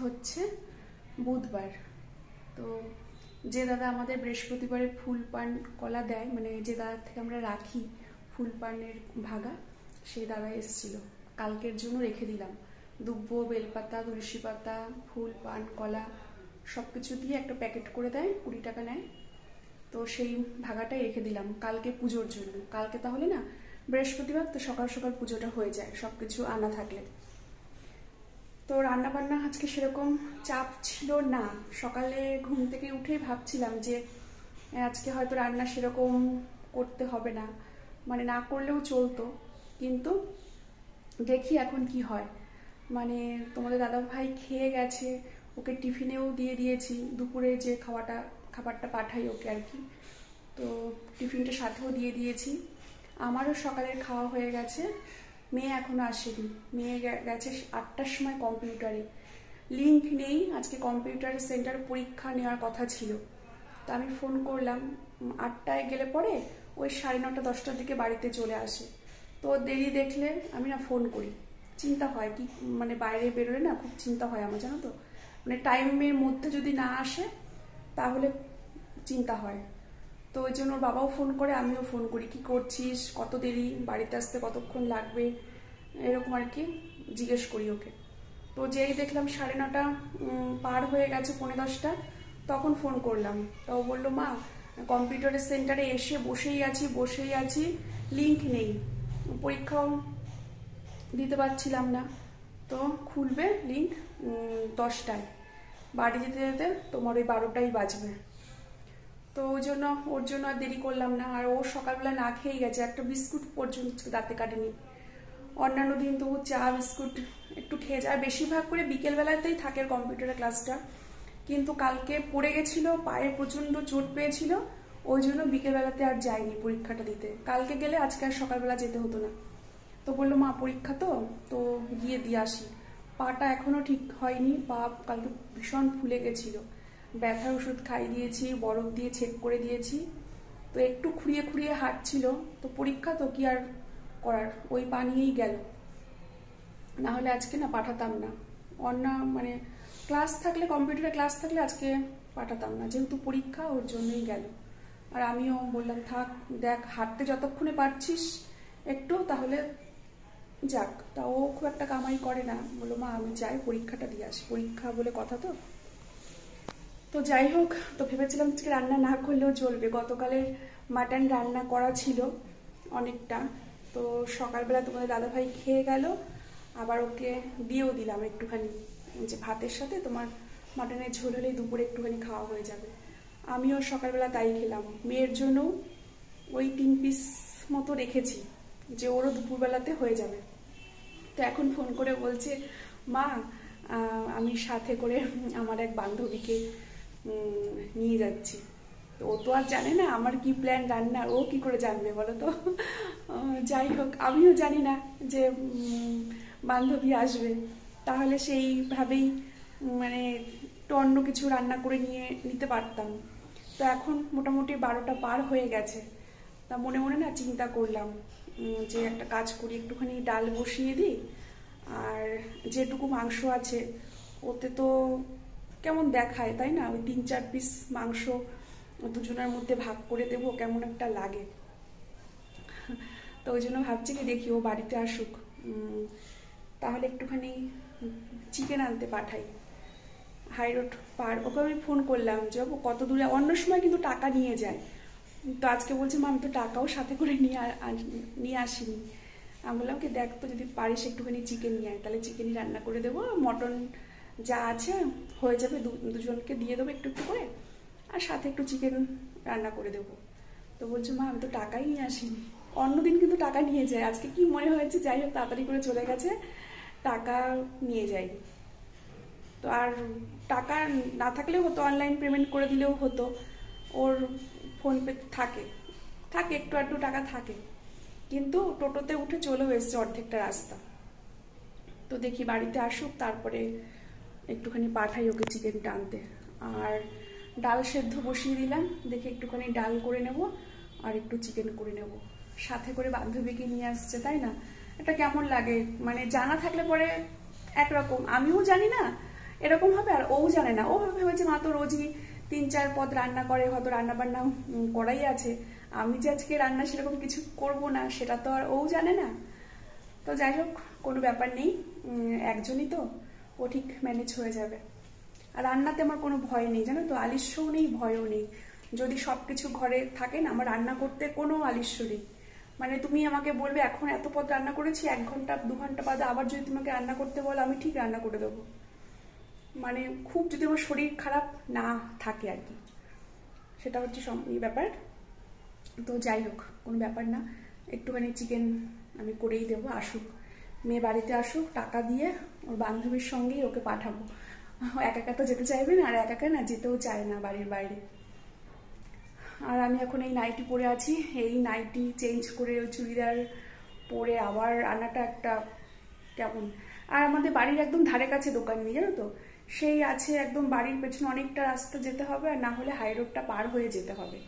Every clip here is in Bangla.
হচ্ছে বুধবার। তো যে দাদা আমাদের বৃহস্পতিবারে ফুল পান কলা দেয়, মানে যে দাদার থেকে আমরা রাখি ফুল পানের ভাগা, সেই দাদা এসেছিল। কালকের জন্য রেখে দিলাম। দুব্বো, বেলপাতা, তুলসী পাতা, ফুল পান কলা সব কিছু দিয়ে একটা প্যাকেট করে দেয়, 20 টাকা নেয়। তো সেই ভাগাটাই রেখে দিলাম কালকে পুজোর জন্য। কালকে তাহলে না বৃহস্পতিবার, তো সকাল সকাল পুজোটা হয়ে যায় সব কিছু আনা থাকলে। তো রান্না বান্না আজকে সেরকম চাপ ছিল না। সকালে ঘুম থেকে উঠেই ভাবছিলাম যে আজকে হয়তো রান্না সেরকম করতে হবে না, মানে না করলেও চলতো, কিন্তু দেখি এখন কি হয়। মানে তোমাদের দাদা ভাই খেয়ে গেছে, ওকে টিফিনেও দিয়ে দিয়েছি, দুপুরে যে খাবারটা পাঠাই ওকে আর কি, তো টিফিনটা সাথেও দিয়ে দিয়েছি। আমারও সকালের খাওয়া হয়ে গেছে। মেয়ে এখনো আসেনি, মেয়ে গেছে 8টার সময় কম্পিউটারে। লিঙ্ক নেই, আজকে কম্পিউটার সেন্টার পরীক্ষা নেওয়ার কথা ছিল। তো আমি ফোন করলাম, 8টায় গেলে পরে ওই 9:30 10টার দিকে বাড়িতে চলে আসে। তো দেরি দেখলে আমি না ফোন করি, চিন্তা হয় কি, মানে বাইরে বেরোলে না খুব চিন্তা হয় আমার, জানো তো। মানে টাইমের মধ্যে যদি না আসে তাহলে চিন্তা হয়। তো ওই জন্য ওর বাবাও ফোন করে, আমিও ফোন করি, কি করছিস, কত দেরি, বাড়িতে আসতে কতক্ষণ লাগবে, এরকম আর কি জিজ্ঞেস করি ওকে। তো যেই দেখলাম 9:30 পার হয়ে গেছে, 9:45, তখন ফোন করলাম। তো ও বললো, মা কম্পিউটারের সেন্টারে এসে বসেই আছি, লিঙ্ক নেই, পরীক্ষাও দিতে পারছিলাম না, তো খুলবে লিঙ্ক 10টায়, বাড়ি যেতে যেতে তোমার ওই 12টাই বাজবে। তো ওর জন্য আর দেরি করলাম না। আর ও সকালবেলা না খেয়ে গেছে, একটা বিস্কুট পর্যন্ত দাঁতে কাটেনি। অন্যান্য দিন তো চা বিস্কুট একটু খেয়ে যায়, বেশিরভাগ করে বিকেলবেলাতেই থাকে কম্পিউটারের ক্লাসটা, কিন্তু কালকে পড়ে গেছিল, পায়ে প্রচণ্ড চোট পেয়েছিল, ওই জন্য বিকেলবেলাতে আর যায়নি পরীক্ষাটা দিতে। কালকে গেলে আজকে আর সকালবেলা যেতে হতো না। তো বললো, মা পরীক্ষা তো গিয়ে দিয়ে আসি। পাটা এখনো ঠিক হয়নি, পা কালকে ভীষণ ফুলে গেছিল। ব্যথার ওষুধ খাইয়ে দিয়েছি, বরফ দিয়ে চেক করে দিয়েছি, তো একটু খুঁড়িয়ে খুঁড়িয়ে হাঁটছিল। তো পরীক্ষা তো কি আর করার, ওই পা নিয়েই গেল। না হলে আজকে না পাঠাতাম না, অন্য মানে ক্লাস থাকলে, কম্পিউটারে ক্লাস থাকলে আজকে পাঠাতাম না, যেহেতু পরীক্ষা ওর জন্যই গেল। আর আমিও বললাম, থাক, দেখ হাঁটতে যতক্ষণে পারছিস একটু, তাহলে যাক। তা ও খুব একটা কামাই করে না, বললো, মা আমি যাই পরীক্ষাটা দিয়ে আসি, পরীক্ষা বলে কথা তো। তো যাই হোক, তো ভেবেছিলাম আজকে রান্না না করলেও চলবে, গতকালের মাটন রান্না করা ছিল অনেকটা। তো সকালবেলা তোমাদের দাদাভাই খেয়ে গেল, আবার ওকে দিয়েও দিলাম একটুখানি, যে ভাতের সাথে তোমার মাটনের ঝোল হলেই দুপুরে একটুখানি খাওয়া হয়ে যাবে। আমিও সকালবেলা তাই খেলাম। মেয়ের জন্য ওই 3 পিস মতো রেখেছি, যে ওরও দুপুরবেলাতে হয়ে যাবে। তো এখন ফোন করে বলছে, মা আমি সাথে করে আমার এক বান্ধবীকে নিয়ে যাচ্ছি। তো ও তো আর জানে না আমার কি প্ল্যান রান্নার, ও কি করে জানবে বলো তো। যাই হোক, আমিও জানি না যে বান্ধবী আসবে, তাহলে সেইভাবেই মানে একটু অন্য কিছু রান্না করে নিতে পারতাম। তো এখন মোটামুটি 12টা পার হয়ে গেছে। তা মনে মনে না চিন্তা করলাম যে একটা কাজ করি, একটুখানি ডাল বসিয়ে দিই, আর যেটুকু মাংস আছে ওতে তো কেমন দেখায় তাই না, ওই 3-4 পিস মাংস দুজনের মধ্যে ভাগ করে দেবো, কেমন একটা লাগে। তো ওই জন্য ভাবছি কি, দেখি ও বাড়িতে আসুক, তাহলে একটুখানি চিকেন আনতে পাঠাই। হাই রোড পার, ওকে আমি ফোন করলাম যে ও কত দূরে, অন্য সময় কিন্তু টাকা নিয়ে যায়, তো আজকে বলছে, মা আমি তো টাকাও সাথে করে নিয়ে আসিনি। আমি বললাম কি, দেখ তো যদি পারিস একটুখানি চিকেন নিয়ে আয়, তাহলে চিকেনই রান্না করে দেবো, মটন যা আছে হয়ে যাবে, দুজনকে দিয়ে দেবো একটু একটু করে, আর সাথে একটু চিকেন রান্না করে দেবো। তো বলছে, মা আমি তো টাকাই নিয়ে আসিনি। অন্যদিন কিন্তু টাকা নিয়ে যায়, আজকে কি মনে হয়েছে, যাই হোক তাড়াতাড়ি করে চলে গেছে, টাকা নিয়ে যায়নি। তো আর টাকা না থাকলেও হতো, অনলাইন পেমেন্ট করে দিলেও হতো, ওর ফোনপে থাকে একটু আধটু টাকা থাকে, কিন্তু টোটোতে উঠে চলেও এসছে অর্ধেকটা রাস্তা। তো দেখি বাড়িতে আসুক, তারপরে একটুখানি পাঠাই ওকে চিকেনটা আনতে। আর ডাল সেদ্ধ বসিয়ে দিলাম, দেখি একটুখানি ডাল করে নেব আর একটু চিকেন করে নেব। সাথে করে বান্ধবীকে নিয়ে আসছে, তাই না, এটা কেমন লাগে, মানে জানা থাকলে পরে একরকম, আমিও জানি না এরকম হবে। আর ও জানে না, ও ভেবেছে মা তো রোজই 3-4 পদ রান্না করে, হয়তো রান্না বান্না করাই আছে, আমি যে আজকে রান্না সেরকম কিছু করব না সেটা তো আর ও জানে না। তো যাই হোক, কোনো ব্যাপার নেই, একজনই তো, ও ঠিক ম্যানেজ হয়ে যাবে। আর রান্নাতে আমার কোনো ভয় নেই, জানো তো, আলিস্যও নেই, ভয়ও নেই। যদি সব কিছু ঘরে থাকে না, আমার রান্না করতে কোনো আলিস্য নেই। মানে তুমি আমাকে বলবে এখন এত পদ রান্না করেছি, 1 ঘন্টা 2 ঘন্টা বাদে আবার যদি তোমাকে রান্না করতে বলো, আমি ঠিক রান্না করে দেবো। মানে খুব যদি আমার শরীর খারাপ না থাকে আর কি, সেটা হচ্ছে ব্যাপার। তো যাই হোক, কোনো ব্যাপার না, একটুখানি চিকেন আমি করেই দেবো। আসুক, মেয়ে বাড়িতে আসুক, টাকা দিয়ে ওর বান্ধবীর সঙ্গেই ওকে পাঠাবো। একা একা তো যেতে চাইবে না, আর একা একা না যেতেও চায় না বাড়ির বাইরে। আর আমি এখন এই নাইটি পরে আছি, এই নাইটি চেঞ্জ করে চুড়িদার পরে আবার আনাটা একটা কেমন। আর আমাদের বাড়ির একদম ধারে কাছে দোকান নেই, জানো তো, সেই আছে একদম বাড়ির পেছনে অনেকটা রাস্তা যেতে হবে, আর না হলে হাই রোডটা পার হয়ে যেতে হবে।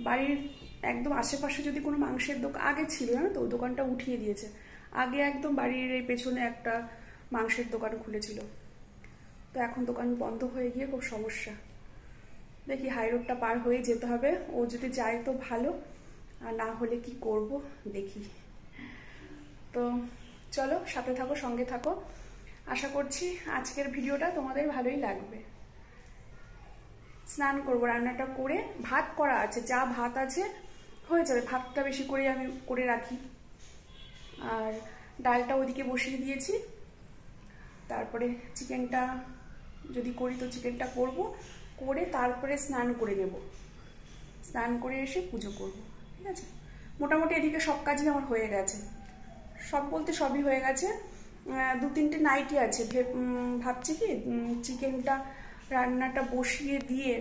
বাড়ির একদম আশেপাশে যদি কোনো মাংসের দোকান আগে ছিল, জানো তো, দোকানটা উঠিয়ে দিয়েছে। আগে একদম বাড়ির এই পেছনে একটা মাংসের দোকান খুলেছিল, তো এখন দোকান বন্ধ হয়ে গিয়ে খুব সমস্যা। দেখি হাই রোডটা পার হয়ে যেতে হবে, ও যদি যায় তো ভালো, আর না হলে কি করব দেখি। তো চলো, সাথে থাকো, সঙ্গে থাকো, আশা করছি আজকের ভিডিওটা তোমাদের ভালোই লাগবে। স্নান করবো, রান্নাটা করে, ভাত করা আছে, যা ভাত আছে হয়ে যাবে, ভাতটা বেশি করে আমি করে রাখি। আর ডালটা ওইদিকে বসিয়ে দিয়েছি, তারপরে চিকেনটা যদি করি তো চিকেনটা করব, করে তারপরে স্নান করে নেব, স্নান করে এসে পুজো করব, ঠিক আছে। মোটামুটি এদিকে সব কাজই আমার হয়ে গেছে, সব বলতে সবই হয়ে গেছে। 2-3টে নাইটি আছে, ভাবছি কি চিকেনটা রান্নাটা বসিয়ে দিয়ে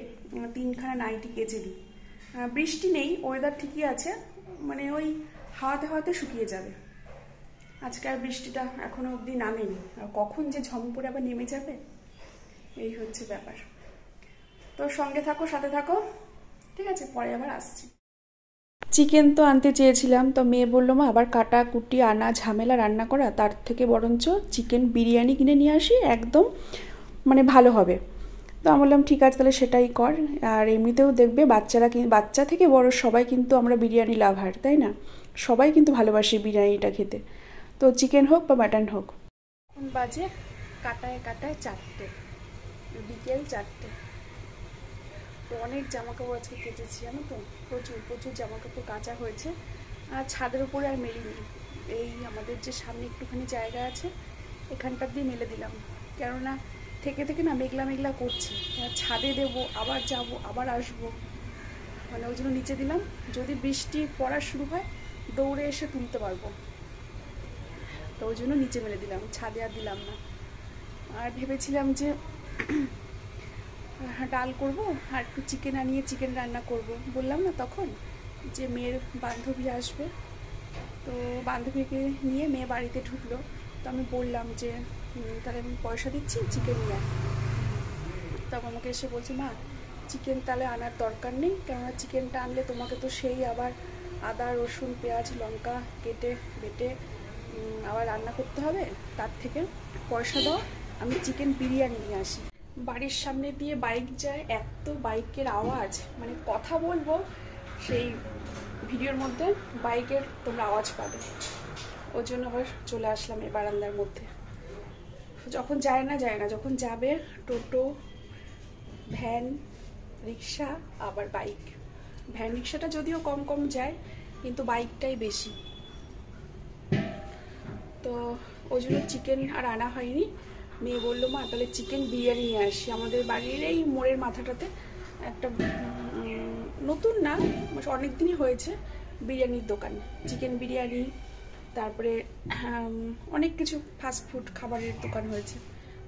3খানা নাইটি কেচে দিই। বৃষ্টি নেই, ওয়েদার ঠিকই আছে, মানে ওই হাওয়াতে হাওয়াতে শুকিয়ে যাবে। আজকে আর বৃষ্টিটা এখনো অবধি নামেনি, আর কখন যে ঝম পড়ে আবার নেমে যাবে, এই হচ্ছে ব্যাপার। তো সঙ্গে থাকো, সাথে থাকো, ঠিক আছে, পরে আবার আসছি। চিকেন তো আনতে চেয়েছিলাম, তো মেয়ে বললো মা আবার কাটা কুটি আনা ঝামেলা রান্না করা, তার থেকে বরঞ্চ চিকেন বিরিয়ানি কিনে নিয়ে আসি, একদম মানে ভালো হবে। তো আমি বললাম ঠিক আছে, তাহলে সেটাই কর। আর এমনিতেও দেখবে বাচ্চারা, বাচ্চা থেকে বড় সবাই কিন্তু আমরা বিরিয়ানি লাভার, তাই না, সবাই কিন্তু ভালোবাসি বিরিয়ানিটা খেতে। তো চিকেন হোক বা মাটন হোক। এখন বাজে কাটায় কাটায় 4টে, বিকেল 4টে। তো অনেক জামাকাপড় আজকে কেচেছি, জানো তো, প্রচুর প্রচুর জামাকাপড় কাচা হয়েছে। আর ছাদের উপরে আর মেলিনি, এই আমাদের যে সামনে একটুখানি জায়গা আছে এখানটার দিয়ে মেলে দিলাম, কেননা থেকে থেকে না মেঘলা মেঘলা করছে, ছাদে দেবো, আবার যাব, আবার আসবো, মানে ওই জন্য নিচে দিলাম। যদি বৃষ্টি পড়া শুরু হয় দৌড়ে এসে তুলতে পারবো, তো ওই জন্য নিচে মেলে দিলাম, ছাদে আর দিলাম না। আর ভেবেছিলাম যে ডাল করব, আর একটু চিকেন আনিয়ে চিকেন রান্না করব, বললাম না তখন যে মেয়ের বান্ধবী আসবে, তো বান্ধবীকে নিয়ে মেয়ে বাড়িতে ঢুকলো, তো আমি বললাম যে তাহলে আমি পয়সা দিচ্ছি, চিকেন নিয়ে। তখন আমাকে এসে বলছে মা চিকেন তাহলে আনার দরকার নেই, কেননা চিকেনটা আনলে তোমাকে তো সেই আবার আদা রসুন পেঁয়াজ লঙ্কা কেটে বেটে আবার রান্না করতে হবে, তার থেকে পয়সা দাও, আমি চিকেন বিরিয়ানি নিয়ে আসি। বাড়ির সামনে দিয়ে বাইক যায়, এত বাইকের আওয়াজ, মানে কথা বলবো সেই ভিডিওর মধ্যে বাইকের তোমরা আওয়াজ পাবে, ওই জন্য আবার চলে আসলাম এই বারান্দার মধ্যে। যখন যায় না, যখন যাবে টোটো ভ্যান রিক্সা আবার বাইক। ভ্যান রিক্সাটা যদিও কম কম যায়, কিন্তু বাইকটাই বেশি। তো ওই জন্য চিকেন আর আনা হয়নি। মেয়ে বললো মা তাহলে চিকেন বিরিয়ানি নিয়ে আসি, আমাদের বাড়ির এই মোড়ের মাথাটাতে একটা নতুন না, অনেক দিনই হয়েছে বিরিয়ানির দোকান, চিকেন বিরিয়ানি, তারপরে অনেক কিছু ফাস্টফুড খাবারের দোকান হয়েছে,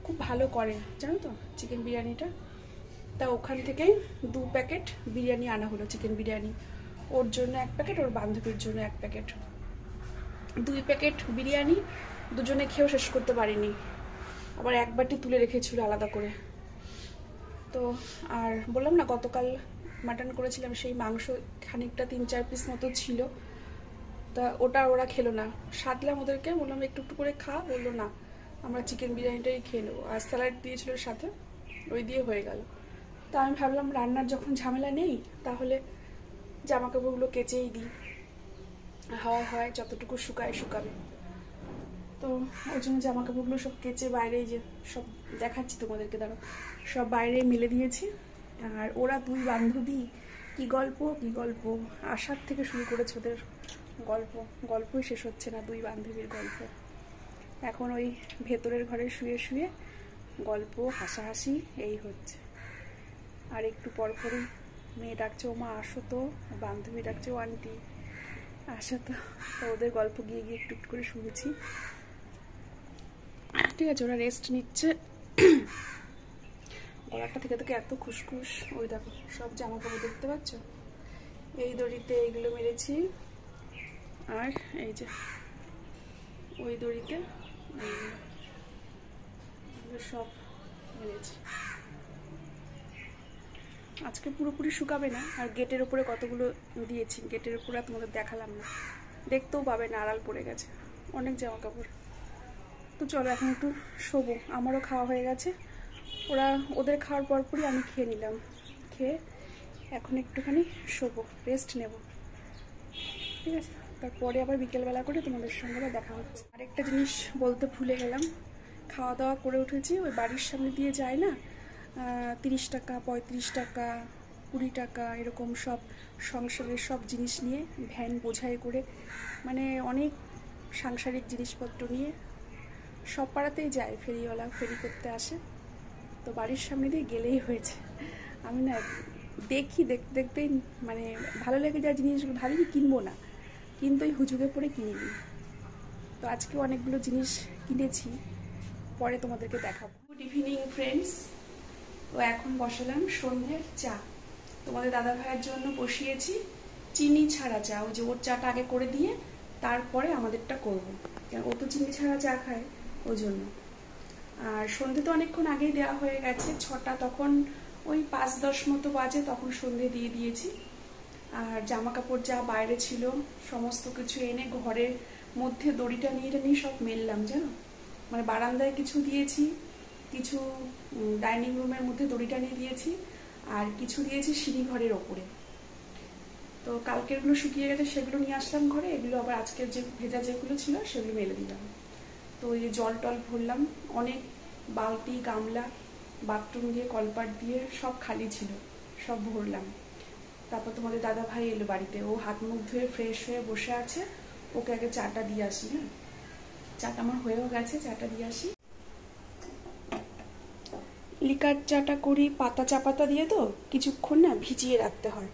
খুব ভালো করে জানো তো চিকেন বিরিয়ানিটা। তা ওখান থেকে 2 প্যাকেট বিরিয়ানি আনা হলো, চিকেন বিরিয়ানি, ওর জন্য 1 প্যাকেট, ওর বান্ধবীর জন্য 1 প্যাকেট। 2 প্যাকেট বিরিয়ানি দুজনে খেয়েও শেষ করতে পারিনি, আবার 1 বাটি তুলে রেখেছিল আলাদা করে। তো আর বললাম না গতকাল মাটন করেছিলাম, সেই মাংস খানিকটা 3-4 পিস মতো ছিল, তা ওটা ওরা খেলো না, সাধলাম ওদেরকে, বললাম একটু একটু করে খা, বললো না আমরা চিকেন বিরিয়ানিটাই খেয়ে নেবো। আর স্যালাড দিয়েছিল সাথে, ওই দিয়ে হয়ে গেল। তা আমি ভাবলাম রান্নার যখন ঝামেলা নেই তাহলে জামা কাপড়গুলো কেচেই দিই, হাওয়া হয় যতটুকু শুকাবে। তো ওই জন্য জামা কাপড়গুলো সব কেচে বাইরে, যে সব দেখাচ্ছি তোমাদেরকে, দাঁড়ো, সব বাইরে মেলে দিয়েছি। আর ওরা দুই বান্ধবী কি গল্প আসার থেকে শুরু করেছে ওদের গল্পই শেষ হচ্ছে না, দুই বান্ধবীর গল্প। এখন ওই ভেতরের ঘরে শুয়ে শুয়ে গল্প হাসাহাসি এই হচ্ছে। আর একটু পরপরই মেয়ে ডাকছে, ও মা আসো তো, বান্ধবী ডাকছে, ও আন্টি আসো তো। ওদের গল্প গিয়ে একটু একটু করে শুনেছি। ঠিক আছে, ওরা রেস্ট নিচ্ছে। গলাটা থেকে এত খুসখুস। ওই দেখো সব জামা কাপড় দেখতে পাচ্ছ, এই দড়িতে এইগুলো মেরেছি। আর এই যে ওই দড়িতে সব মেরেছি। আজকে পুরোপুরি শুকাবে না। আর গেটের উপরে কতগুলো দিয়েছি, গেটের উপরে তোমাদের দেখালাম না, দেখতেও পাবে না, আড়াল পড়ে গেছে অনেক জামা কাপড়। তো চলো এখন একটু শোবো, আমারও খাওয়া হয়ে গেছে। ওদের খাওয়ার পরপরই আমি খেয়ে নিলাম, খেয়ে এখন একটুখানি শোবো, রেস্ট নেব, ঠিক আছে? তারপরে আবার বিকেলবেলা করে তোমাদের সঙ্গে আবার দেখা হচ্ছে। আরেকটা জিনিস বলতে ভুলে গেলাম, খাওয়া দাওয়া করে উঠেছি, ওই বাড়ির সামনে দিয়ে যায় না 30 টাকা 35 টাকা 20 টাকা এরকম সব সংসারের সব জিনিস নিয়ে ভ্যান বোঝাই করে, মানে অনেক সাংসারিক জিনিসপত্র নিয়ে সব পাড়াতেই যায়, ফেরিওয়ালা ফেরি করতে আসে। তো বাড়ির সামনে দিয়ে গেলেই হয়েছে, আমি না দেখি দেখতেই মানে ভালো লেগে যায় জিনিসগুলো, ভালোই কিনবো না, কিন্তু ওই হুজুগে পরে কিনে নিই। তো আজকেও অনেকগুলো জিনিস কিনেছি, পরে তোমাদেরকে দেখাবো। Good evening friends. তো এখন বসালাম সন্ধ্যের চা। তোমাদের দাদা ভাইয়ের জন্য বসিয়েছি চিনি ছাড়া চা, ওই যে ওর চাটা আগে করে দিয়ে তারপরে আমাদেরটা করবো, ও তো চিনি ছাড়া চা খায় ওই জন্য। আর সন্ধে তো অনেকক্ষণ আগেই দেওয়া হয়ে গেছে, 6টা, তখন ওই 5-10 মতো বাজে, তখন সন্ধে দিয়ে দিয়েছি। আর জামা কাপড় যা বাইরে ছিল সমস্ত কিছু এনে ঘরের মধ্যে দড়িটা নিয়ে সব মেললাম, জানো, মানে বারান্দায় কিছু দিয়েছি, কিছু ডাইনিং রুমের মধ্যে দড়িটা নিয়ে দিয়েছি, আর কিছু দিয়েছি সিঁড়ি ঘরের ওপরে। তো কালকেরগুলো শুকিয়ে গেছে, সেগুলো নিয়ে আসলাম ঘরে, এগুলো আবার আজকের যে ভেজা যেগুলো ছিল সেগুলো মেলে দিলাম। তো এই যে জল টল ভরলাম, অনেক বালতি গামলা বাথরুম দিয়ে কলপাট দিয়ে সব খালি ছিল, সব ভরলাম। তারপর তোমাদের দাদা ভাই এলো বাড়িতে, ও হাত মুখ ধুয়ে ফ্রেশ হয়ে বসে আছে, ওকে আগে চাটা দিয়ে আসি। হ্যাঁ, চাটা আমার হয়েও গেছে, চাটা দিয়ে আসি। লিকার চাটা করি পাতা চা পাতা দিয়ে, তো কিছুক্ষণ না ভিজিয়ে রাখতে হয়,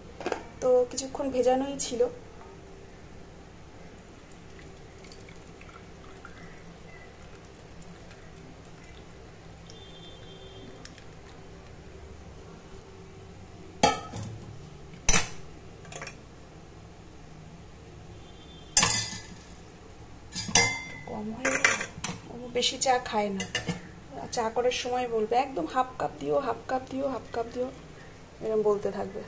তো কিছুক্ষণ ভেজানোই ছিল। কম হয়ে গেল, ও বেশি চা খায় না, চা করার সময় বলবে একদম হাফ কাপ দিও, হাফ কাপ দিও, হাফ কাপ দিও, এরকম বলতে থাকবে।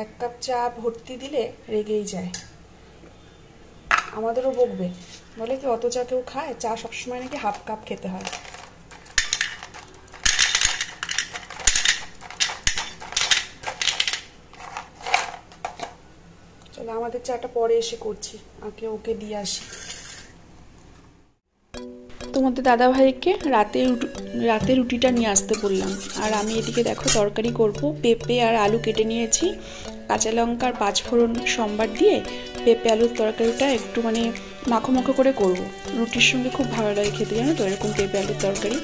1 কাপ চা ভর্তি দিলে রেগেই যায়, আমাদেরও বকবে, বলে কি অত চা কেউ খায়, চা সবসময় নাকি হাফ কাপ খেতে হয়। চলো আমাদের চাটা পরে এসে করছি, আগে ওকে দিয়ে আসি। তোমাদের দাদা ভাইকে রাতে রুটিটা নিয়ে আসতে বললাম, আর আমি এদিকে দেখো তরকারি করব, পেঁপে আর আলু কেটে নিয়েছি, কাঁচা লঙ্কা আর 5 ফোড়ন সম্বার দিয়ে পেঁপে আলুর তরকারিটা একটু মানে মাখো মাখো করে করব, রুটির সঙ্গে খুব ভালো লাগে খেতে, জানো তো, এরকম পেঁপে আলুর তরকারি।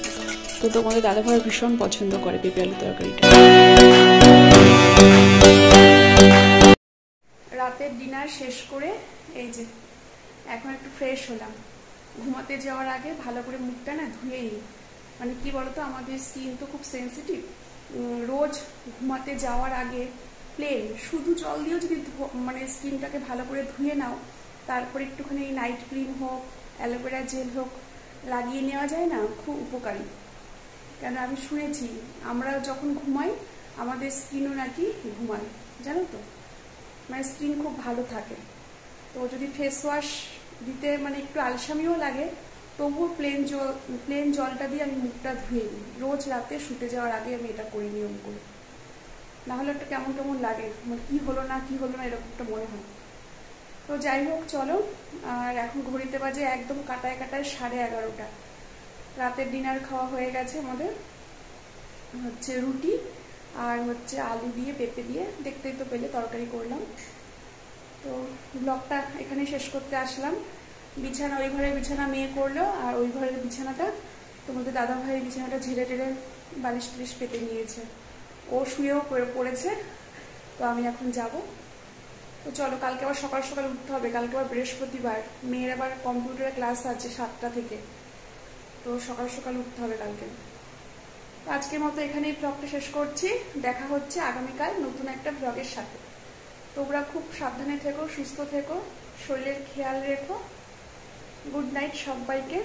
তো তোমাদের দাদা ভাই ভীষণ পছন্দ করে পেঁপে আলুর তরকারিটা। রাতের ডিনার শেষ করে এই যে এখন একটু ফ্রেশ হলাম। ঘুমাতে যাওয়ার আগে ভালো করে মুখটা না ধুয়ে নিই, মানে কি বলতো, আমাদের স্কিন তো খুব সেন্সিটিভ। রোজ ঘুমাতে যাওয়ার আগে প্লেন শুধু জল দিয়েও যদি মানে স্কিনটাকে ভালো করে ধুয়ে নাও, তারপরে একটুখানি নাইট ক্রিম হোক, অ্যালোভেরা জেল হোক লাগিয়ে নেওয়া যায় না, খুব উপকারী। কেন আমি শুনেছি আমরা যখন ঘুমাই আমাদের স্কিনও নাকি ঘুমায়, জানো তো, মানে স্কিন খুব ভালো থাকে। তো যদি ফেস ওয়াশ দিতে মানে একটু আলসামিও লাগে, তবুও প্লেন জলটা দিয়ে আমি মুখটা ধুয়ে নিই। রোজ রাতে শুতে যাওয়ার আগে আমি এটা করি নিয়ম করে, না হলে একটা কেমন কেমন লাগে, মানে কি হলো না এরকম একটা মনে হয়। তো যাই হোক চলো, আর এখন ঘড়িতে বাজে একদম কাটায় 11:30। রাতের ডিনার খাওয়া হয়ে গেছে আমাদের, হচ্ছে রুটি আর হচ্ছে আলু দিয়ে পেঁপে দিয়ে, দেখতেই তো পেলে তরকারি করলাম। তো ব্লগটা এখানে শেষ করতে আসলাম। বিছানা, ওই ঘরের বিছানা মেয়ে করলো, আর ওই ঘরের বিছানাটা তোমাদের দাদা ভাই বিছানাটা ঝেড়ে টেড়ে বালিশ টালিশ পেতে নিয়েছে, ও শুয়েও পড়েছে। তো আমি এখন যাব। তো চলো, কালকে আবার সকাল সকাল উঠতে হবে, কালকে আবার বৃহস্পতিবার, মেয়ের আবার কম্পিউটারের ক্লাস আছে 7টা থেকে, তো সকাল সকাল উঠতে হবে কালকে। আজকের মতো এখানেই ব্লগটা শেষ করছি, দেখা হচ্ছে আগামীকাল নতুন একটা ব্লগের সাথে। তোমরা খুব সাবধানে থেকো, সুস্থ থেকো, শরীরের খেয়াল রেখো। গুড নাইট সবাইকে।